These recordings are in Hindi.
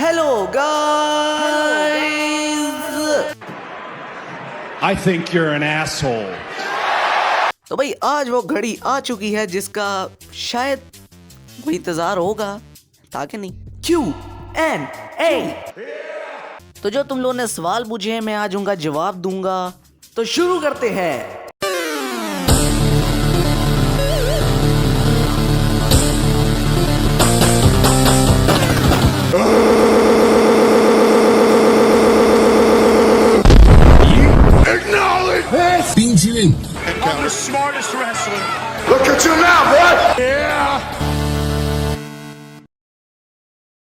Hello guys, I think you're an asshole. तो भाई आज वो घड़ी आ चुकी है जिसका शायद वो इंतजार होगा, था कि नहीं? Q&A। तो जो तुम लोगों ने सवाल पूछे हैं मैं आज उनका जवाब दूंगा, तो शुरू करते हैं। Pinchilin. I'm the smartest wrestler. Look at you now, boy. Yeah.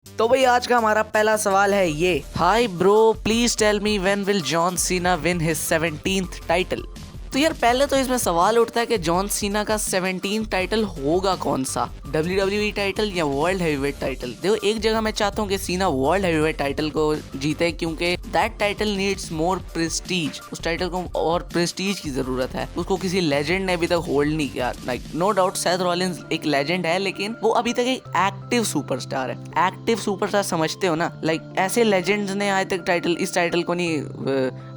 तो भाई आज का हमारा पहला सवाल है ये। Hi bro, please tell me when will John Cena win his 17th title. तो यार पहले तो इसमें सवाल उठता है कि जॉन सीना का 17th टाइटल होगा कौन सा, WWE टाइटल या वर्ल्ड हैवीवेट टाइटल। देखो एक जगह मैं चाहता हूँ कि सीना वर्ल्ड हैवीवेट टाइटल को जीते, क्योंकि that title needs more Prestige. उस टाइटल को और प्रेस्टीज की जरूरत है, उसको किसी लेजेंड ने अभी तक होल्ड नहीं किया। Like no doubt Seth Rollins एक लेजेंड है, लेकिन वो अभी तक एक एक्टिव सुपरस्टार है। एक्टिव सुपरस्टार समझते हो ना, लाइक ऐसे लेजेंड्स ने आज तक इस टाइटल को नहीं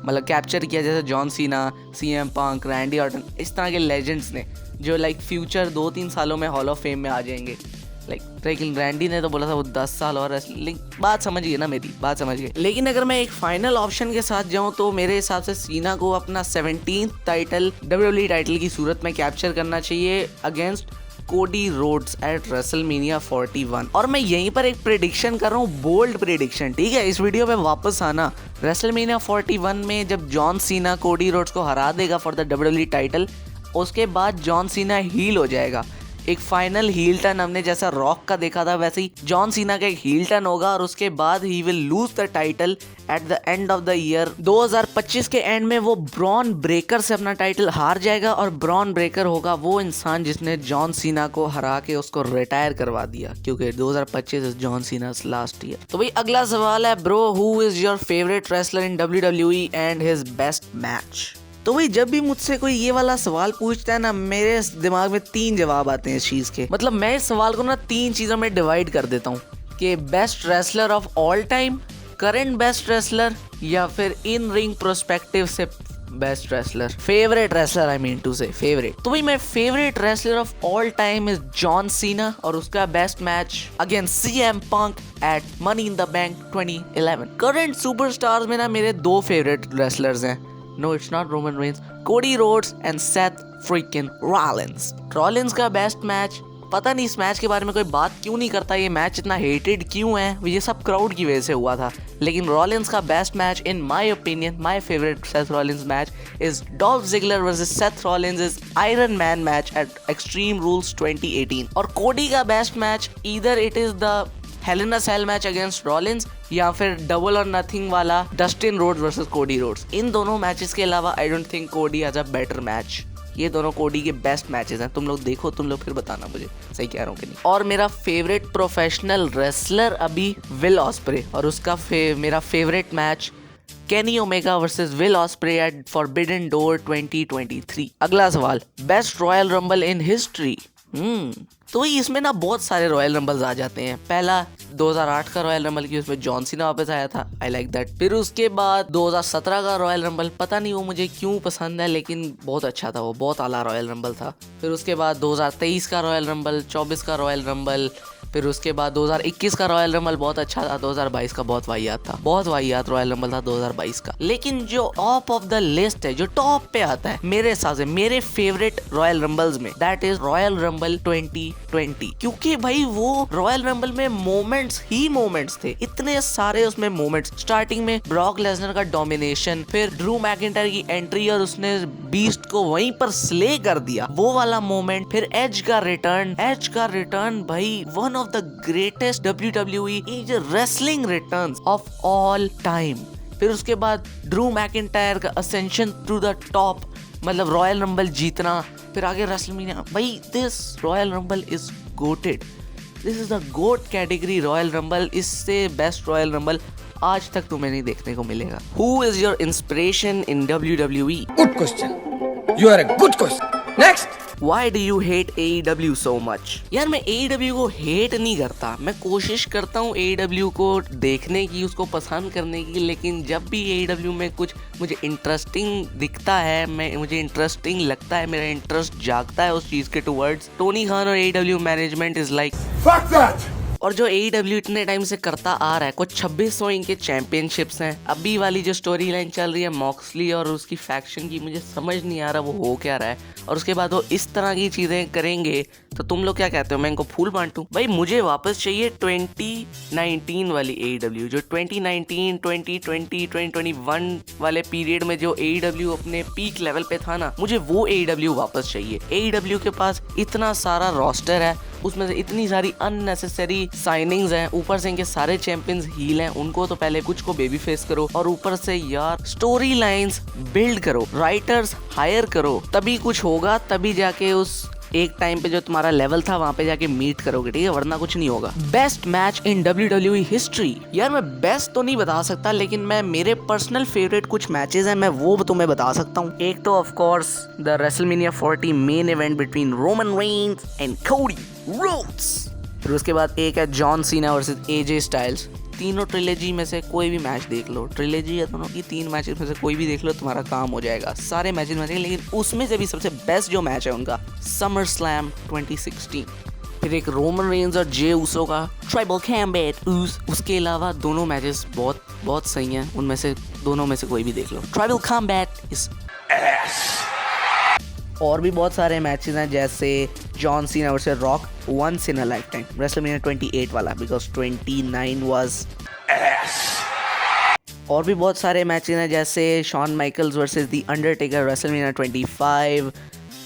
मतलब कैप्चर किया, जैसे जॉन सीना, CM पंक, रैंडी ऑर्टन, इस तरह के लेजेंड्स ने जो लाइक फ्यूचर 2-3 सालों में हॉल ऑफ फेम में आ जाएंगे। लेकिन रैंडी ने तो बोला था वो 10 साल और, बात समझिए ना, मेरी बात समझिए। लेकिन अगर मैं एक फाइनल ऑप्शन के साथ जाऊं तो मेरे हिसाब से सीना को अपना 17th टाइटल WWE टाइटल की सूरत में कैप्चर करना चाहिए against Cody Rhodes eight WrestleMania 41। और मैं यहीं पर एक प्रेडिक्शन कर रहा हूँ, बोल्ड प्रेडिक्शन, ठीक है? इस वीडियो पे वापस आना रेसलमेनिया 41 में जब जॉन सीना कोडी रोड्स को हरा देगा फॉर द WWE टाइटल, उसके बाद जॉन सीना हील हो जाएगा। एक फाइनल हील टर्न हमने जैसा रॉक का देखा था, वैसे ही जॉन सीना का एक हील टर्न होगा और उसके बाद he will lose the title at the end of the year. 2025 के एंड में वो ब्रॉन ब्रेकर से अपना टाइटल हार जाएगा, और ब्रॉन ब्रेकर होगा वो इंसान जिसने जॉन सीना को हरा के उसको रिटायर करवा दिया, क्योंकि 2025 इज जॉन सीना's लास्ट ईयर। तो भाई अगला सवाल है, bro who is your favourite wrestler in WWE and his best match. तो भाई जब भी मुझसे कोई ये वाला सवाल पूछता है ना, मेरे दिमाग में 3 जवाब आते हैं इस चीज के। मतलब मैं इस सवाल को ना 3 चीजों में डिवाइड कर देता हूँ कि best wrestler of all time, current best wrestler, या फिर इन रिंग प्रोस्पेक्टिव से best wrestler, favourite wrestler, I mean to say favourite. तो भाई मैं favourite wrestler of all time is John Cena, और उसका best match against CM Punk at money in the bank 2011। Current superstars में ना मेरे 2 फेवरेट रेसलर्स हैं। No, it's not Roman Reigns. Cody Rhodes and Seth freaking Rollins. Rollins का बेस्ट मैच, पता नहीं इस मैच के बारे में कोई बात क्यों नहीं करता, ये मैच इतना हेटेड क्यों है, ये सब क्राउड की वजह से हुआ था। लेकिन रॉलिंस का best match in my opinion, my favourite Seth Rollins match is Dolph Ziggler versus Seth Rollins is iron man match at Extreme Rules 2018। और कोडी का best match either it is the Hell in a Cell match against Rollins, या फिर डबल और नथिंग वाला Dustin Rhodes versus Cody Rhodes. इन दोनों मैचेस के अलावा I don't think Cody has a better match. ये दोनों कोडी के बेस्ट मैचेस हैं। तुम लोग देखो, तुम लोग फिर बताना मुझे सही कह रहा हूँ कि नहीं। और मेरा फेवरेट प्रोफेशनल रेसलर अभी विल ऑस्प्रे, और उसका मेरा favourite match Kenny Omega versus Will Ospreay at Forbidden Door 2023। अगला सवाल, best Royal Rumble in history. तो इसमें ना बहुत सारे रॉयल रंबल्स आ जाते हैं। पहला 2008 का रॉयल रंबल की, उसमें जॉन सीना वापस आया था, आई लाइक दैट। फिर उसके बाद 2017 का रॉयल रंबल, पता नहीं वो मुझे क्यों पसंद है, लेकिन बहुत अच्छा था, वो बहुत आला रॉयल रंबल था। फिर उसके बाद 2023 का रॉयल रंबल, 24 का रॉयल रंबल, फिर उसके बाद 2021 का रॉयल रंबल बहुत अच्छा था, 2022 का बहुत वाहियात था, बहुत वाहियात रॉयल रंबल था 2022 का। लेकिन जो टॉप ऑफ द लिस्ट है, जो टॉप पे आता है मेरे हिसाब से, मेरे फेवरेट रॉयल रंबल्स में, दैट इज रॉयल रंबल 2020। क्योंकि भाई वो रॉयल रंबल में मोमेंट्स ही मोमेंट्स थे, इतने सारे उसमें मोमेंट्स। स्टार्टिंग में ब्रॉक लेसनर का डोमिनेशन, फिर ड्रू मैकिंटायर की एंट्री और उसने बीस्ट को वहीं पर स्ले कर दिया, वो वाला मोमेंट। फिर एज का रिटर्न भाई one of the greatest WWE wrestling returns of all time. फिर उसके बाद ड्रू मैकिंटायर का असेंशन टू द टॉप, मतलब रॉयल रंबल जीतना, फिर आगे रेसलमेनिया। भाई this Royal Rumble is goated, this is the goat category Royal Rumble. इससे बेस्ट रॉयल रंबल आज तक तुम्हें नहीं देखने को मिलेगा। Who is your inspiration in WWE? Good question. You are a good question. Next. Why do you hate AEW so much? यार मैं AEW को हेट नहीं करता, मैं कोशिश करता हूँ AEW को देखने की, उसको पसंद करने की, लेकिन जब भी AEW में कुछ मुझे इंटरेस्टिंग दिखता है, मुझे इंटरेस्टिंग लगता है, मेरा इंटरेस्ट जागता है उस चीज़ के टुवर्ड्स, टोनी खान और AEW management is like Fuck that! और जो AEW इतने टाइम से करता आ रहा है, कुछ 2600 इनके चैंपियनशिप्स हैं। अभी वाली जो स्टोरी लाइन चल रही है मॉक्सली और उसकी फैक्शन की, मुझे समझ नहीं आ रहा वो हो क्या रहा है, और उसके बाद वो इस तरह की चीज़ें करेंगे तो तुम लोग क्या कहते हो, मैं इनको फूल बांटूं? भाई मुझे वापस चाहिए 2019 वाली AEW, जो 2019, 2020, 2021 वाले पीरियड में जो AEW अपने पीक लेवल पे था ना, मुझे वो AEW वापस चाहिए। AEW के पास इतना सारा रोस्टर है, उसमें से इतनी सारी अननेसेसरी साइनिंग्स हैं, ऊपर से इनके सारे चैंपियंस हील हैं, उनको तो पहले कुछ को बेबी फेस करो, और ऊपर से यार स्टोरी लाइंस बिल्ड करो, राइटर्स हायर करो, तभी कुछ होगा, तभी जाके उस एक टाइम पे जो तुम्हारा लेवल था वहां पे जाके मीट करोगे, ठीक है, वरना कुछ नहीं होगा। बेस्ट मैच इन WWE हिस्ट्री, यार मैं बेस्ट तो नहीं बता सकता, लेकिन मैं मेरे पर्सनल फेवरेट कुछ मैचेस हैं, मैं वो तुम्हें बता सकता हूँ। एक तो of course the WrestleMania 40 main event between Roman Reigns and Cody Rhodes, फिर उसके बाद एक है John Cena versus AJ styles. तीनों ट्रिलेजी में से कोई भी मैच देख लो, ट्रिलेजी है दोनों की, 3 मैचेस में से कोई भी देख लो, तुम्हारा काम हो जाएगा, सारे मैचेस में से। लेकिन उसमें से भी सबसे बेस्ट जो मैच है उनका समर स्लैम 2016। फिर एक रोमन रेंस और जे ऊसो का ट्राइबल कॉम्बैट, उसके अलावा दोनों मैचेस बहुत बहुत सही हैं, उनमें से दोनों में से कोई भी देख लो। ट्राइबल कॉम्बैट इज और भी बहुत सारे मैचेस हैं, जैसे John Cena versus Rock once in a lifetime, WrestleMania 28 वाला, बिकॉज 29 वाज और भी बहुत सारे मैचेस हैं, जैसे Shawn Michaels versus the Undertaker WrestleMania 25,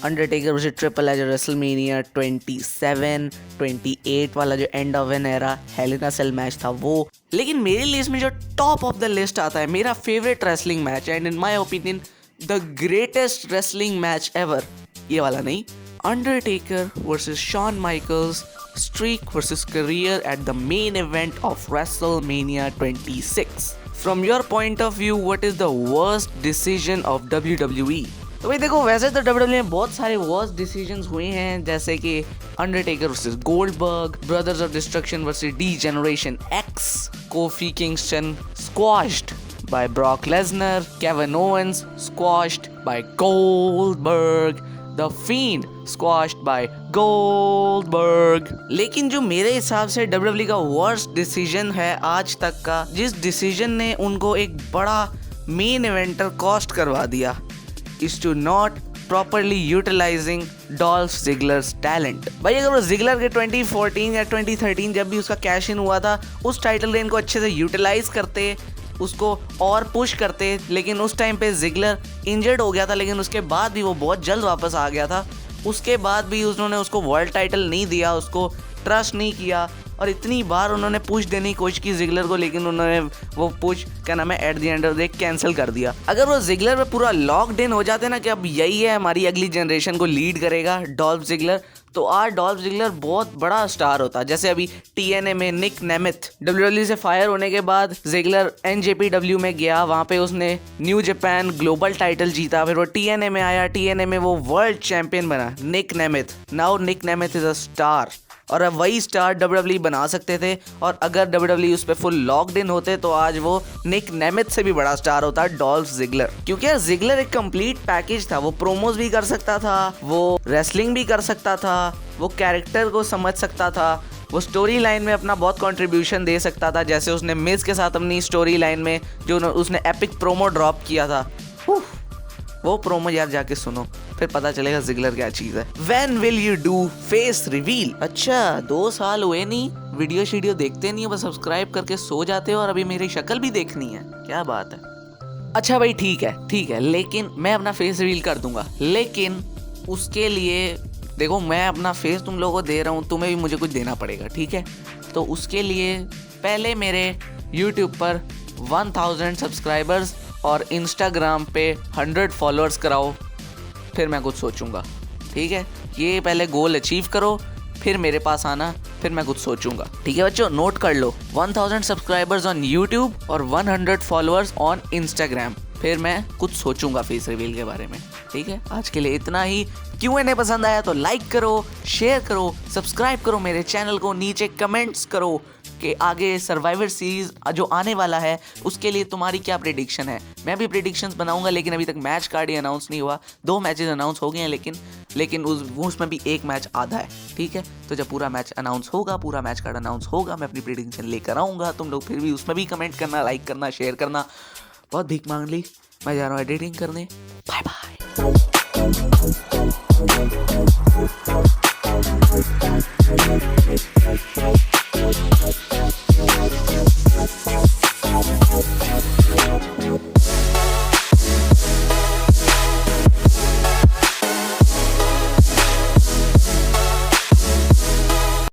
Undertaker versus Triple H WrestleMania 27, 28 वाला जो end of an era Hell in a Cell match था वो। लेकिन मेरी लिस्ट में जो टॉप ऑफ द लिस्ट आता है, मेरा favourite wrestling match and in my opinion the greatest wrestling match ever, ये वाला नहीं, Undertaker versus Shawn Michaels streak versus career at the main event of WrestleMania 26. From your point of view, what is the worst decision of WWE? तो भाई देखो, वैसे तो WWE में बहुत सारे वर्स्ट डिसीजंस हुए हैं, जैसे कि Undertaker versus Goldberg, Brothers of Destruction versus D Generation X, Kofi Kingston squashed by Brock Lesnar, Kevin Owens squashed by Goldberg, The Fiend squashed by Goldberg। लेकिन जो मेरे हिसाब से WWE का वर्स्ट डिसीजन है आज तक का, जिस डिसीजन ने उनको एक बड़ा मेन इवेंटर कॉस्ट करवा दिया, is to not properly utilizing Dolph Ziggler's talent। भाई अगर वो जिगलर के 2014 या 2013 जब भी उसका कैश इन हुआ था, उस टाइटल रेन को अच्छे से यूटिलाइज करते, उसको और पुश करते, लेकिन उस टाइम पे जिगलर इंजर्ड हो गया था, लेकिन उसके बाद भी वो बहुत जल्द वापस आ गया था, उसके बाद भी उन्होंने उसको वर्ल्ड टाइटल नहीं दिया, उसको ट्रस्ट नहीं किया, और इतनी बार उन्होंने पुश देने की कोशिश की जिगलर को, लेकिन उन्होंने वो पुश क्या नाम है at the end of the day cancel कर दिया। अगर वो जिगलर पे पूरा लॉकड इन हो जाते ना कि अब यही है हमारी अगली जनरेशन को लीड करेगा डॉल्फ जिगलर, तो आज डॉल्फ जिगलर बहुत बड़ा स्टार होता। जैसे अभी TNA में निक नेमिथ WWE से फायर होने के बाद जिगलर NJPW में गया, वहाँ पे उसने न्यू जापान ग्लोबल टाइटल जीता, फिर वो TNA में आया, TNA में वो वर्ल्ड चैंपियन बना Nick Nemeth. Now Nick Nemeth is a star, और अब वही स्टार WWE बना सकते थे, और अगर WWE उस पर फुल लॉकड इन होते तो आज वो निक नेमिथ से भी बड़ा स्टार होता डॉल्फ जिगलर, क्योंकि यार जिगलर एक कंप्लीट पैकेज था, वो प्रोमोज भी कर सकता था, वो रेसलिंग भी कर सकता था, वो कैरेक्टर को समझ सकता था, वो स्टोरी लाइन में अपना बहुत कंट्रीब्यूशन दे सकता था, जैसे उसने मिस के साथ अपनी स्टोरी लाइन में जो उसने एपिक प्रोमो ड्रॉप किया था, वो प्रोमो यार जाके सुनो, फिर पता चलेगा जिगलर क्या चीज है। When will you do face reveal? अच्छा 2 साल हुए नहीं, वीडियो शीडियो देखते नहीं हो, बस सब्सक्राइब करके सो जाते हो, और अभी मेरी शक्ल भी देखनी है, क्या बात है। अच्छा भाई ठीक है, लेकिन मैं अपना फेस रिवील कर दूंगा, लेकिन उसके लिए देखो मैं अपना फेस तुम लोगों को दे रहा हूँ, तुम्हें भी मुझे कुछ देना पड़ेगा, ठीक है। तो उसके लिए पहले मेरे YouTube पर 1000 सब्सक्राइबर्स और Instagram पे 100 फॉलोअर्स कराओ, फिर मैं कुछ सोचूंगा, ठीक है। ये पहले गोल अचीव करो, फिर मेरे पास आना, फिर मैं कुछ सोचूंगा, ठीक है बच्चों, नोट कर लो। 1000 सब्सक्राइबर्स ऑन YouTube और 100 फॉलोअर्स ऑन Instagram, फिर मैं कुछ सोचूंगा फेस रिवील के बारे में। ठीक है, आज के लिए इतना ही। Q&A पसंद आया तो लाइक करो, शेयर करो, सब्सक्राइब करो मेरे चैनल को, नीचे कमेंट्स करो कि आगे सर्वाइवर सीरीज जो आने वाला है उसके लिए तुम्हारी क्या प्रेडिक्शन है। मैं भी प्रेडिक्शंस बनाऊंगा, लेकिन अभी तक मैच कार्ड ही अनाउंस नहीं हुआ। 2 मैचेस अनाउंस हो गए हैं, लेकिन उसमें भी एक मैच आधा है। ठीक है, तो जब पूरा मैच अनाउंस होगा, पूरा मैच कार्ड अनाउंस होगा, मैं अपनी प्रेडिक्शन लेकर आऊँगा। तुम लोग फिर भी उसमें भी कमेंट करना, लाइक करना, शेयर करना। बहुत भीख मांग ली, मैं जा रहा हूँ एडिटिंग करने। Bye bye.